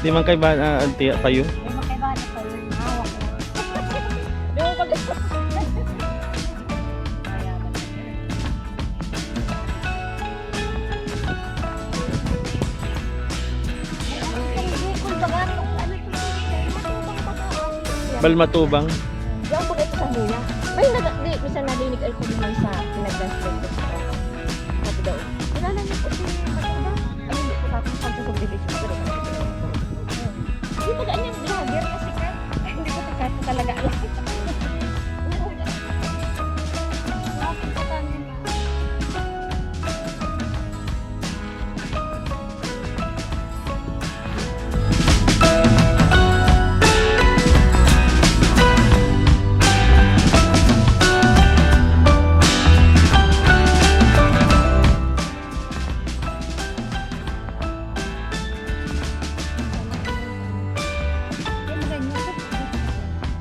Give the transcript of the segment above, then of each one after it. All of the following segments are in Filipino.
Di man kay ba tiya kayo? May makaibahan na kayo. Hawak lang. Di mo pag... Balmatubang. Diyan ko ito sa muna. May minsan narinig ko naman sa pinag-translate ko sa sabi daw. Wala na niyo po si Matanda. Ay, hindi ko tapos pag-subdivision ko rin. Hindi pa gaan yung vlogger kasi ka. Hindi ko talaga alam.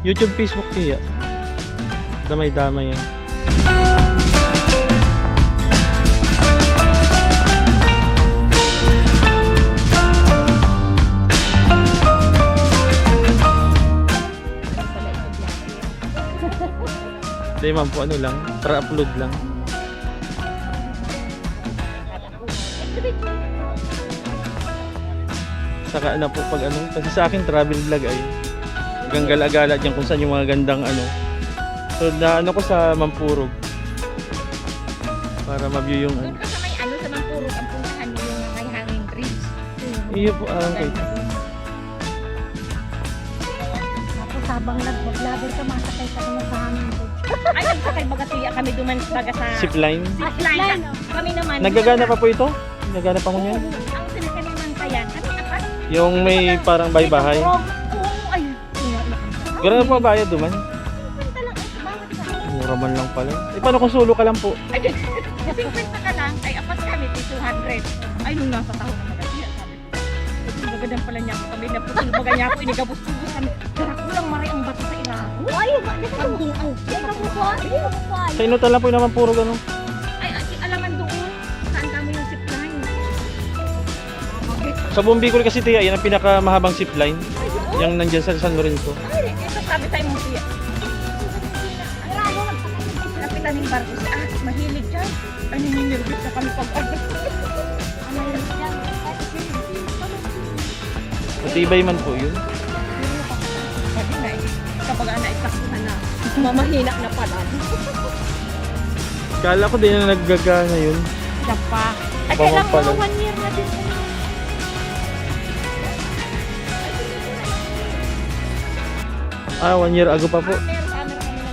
YouTube, Facebook tiya. Damay-damay yan. Hindi man po ano lang, para upload lang. Saka na po pag ano, kasi sa akin travel vlog ay hanggang gala-gala dyan kung saan yung mga gandang ano. So na ano ko sa Mampurog para ma-view yung ano. Doon ka sa may ano sa Mampurog ang puntahan mo yung may hanging bridge. Iyo po okay. Tapos habang nag-vlogger ka, masakay ka naman sa hangin ko. Ay, nagsakay baga tiya kami duman baga sa Zipline. zipline. Kami naman. Nagagana pa po ito? Nagagana pa mo yan? Ang sinakay naman kaya, kami apat. Yung may parang bahay-bahay. Oo, ay. Gano'n po bayad duman? Kwenta lang ay bawat sa. Mura man lang pala. Eh paano kung solo ka lang po? Ay, kasi kwenta ka lang, ay apat kami, 200. Ay, nung nasa taon na magasiya, sabi ko. Kasi gagadan pala niya ako kami, naputol baga niya ako, inigabos-tubos kami. Tara ko lang mari ang bato sa ila. Ay, ang Sa inutan lang po yung naman puro gano'n. Ay, alaman doon. Saan kami yung zipline? Sa buong Bicol kasi tiya, yan ang pinakamahabang zipline. Yung nandyan sa San Lorenzo. Ay, ito sabi tayo mong siya. Napitan yung barko siya. Ah, mahilig dyan. Ay, nininirbit na kami pag-order. Matibay man po yun. Pwede na eh. Kapag naitakuhan na, mamahina na pala. Kala ko din na naggagana yun. Siya pa. Ay, Baka kailang pala. mga 1 year na din. Ah, 1 year ago pa po. Meron camera kami na.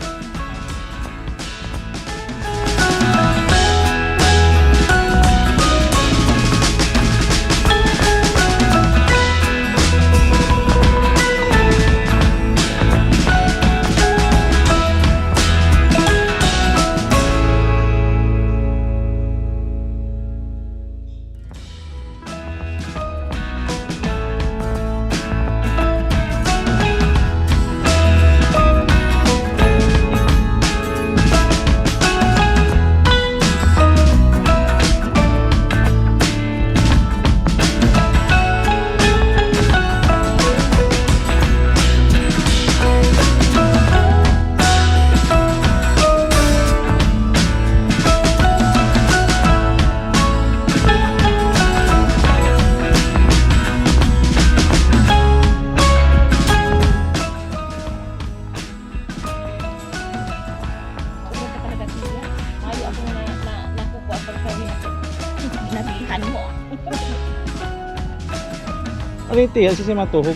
Nabihan mo. Ano yung tiya? Kasi matuhog.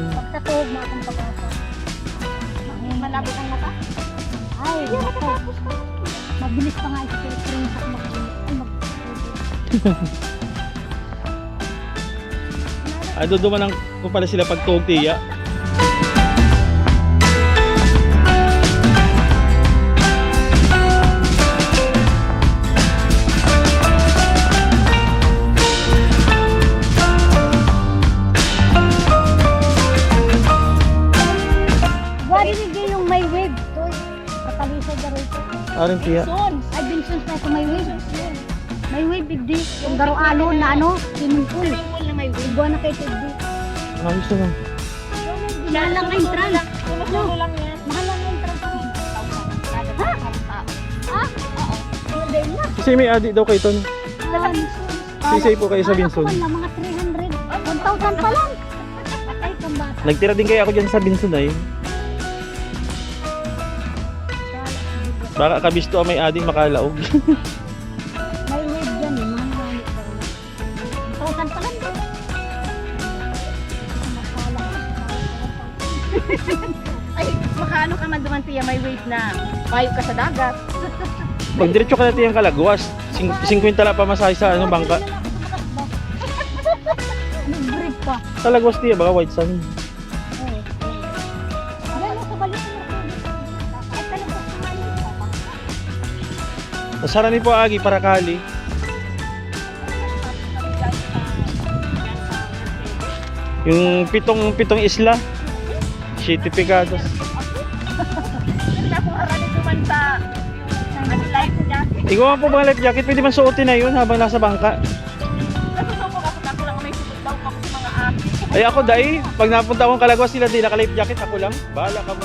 Pagkatuhog mo akong pag-asa. Malapit ang mata. Ay, matapos ka. Mabilis pa nga ito. Pero sa mabilis. Ay, Duduman ko pala sila pag tuhog tiya. Wari yung may wave. Doon. Katalisod na rin ito. Arin tiya. Son. Ay, Vincent na ito may wave. May wave igdi. Yung garo-alo na ano, swimming pool. Swimming pool na may wave. Buwan na kayo igdi. Ayos naman. Mahal lang entrance. Tumutulo lang yan. Mahal lang entrance. Ha? Ha? Oo. Hindi na. Kasi may adik daw kay Ton. Sisay po kayo sa Binson. Mga 300. 1,000 pa lang. Ay, kambata. Nagtira din kaya ako dyan sa Binson ay. Baka kabisto may ading makalaog. May wave dyan eh. Mga ngamit pa rin. 1,000 pa lang. Ay, makaano ka man duman tiya, may wave na. Payo ka sa dagat. Pag diretso ka natin yung Kalagwas, 50 lang pamasahe sa ano, bangka. Nag-break pa. Kalagwas tiya, baka white sand. Ayan, sa balik mo. Ay, talaga sa balik. Nasarami po agi para kali. Yung pitong isla. City Picados. Hindi ako harani duman sa yung life jacket. Ikaw nga po mga life jacket, pwede man suotin na yun habang nasa bangka. Nasusuko ako lang may suot daw ako sa mga akin. Ay ako dai, pag napunta akong Kalagwas sila di naka life jacket, ako lang. Bahala ka mo.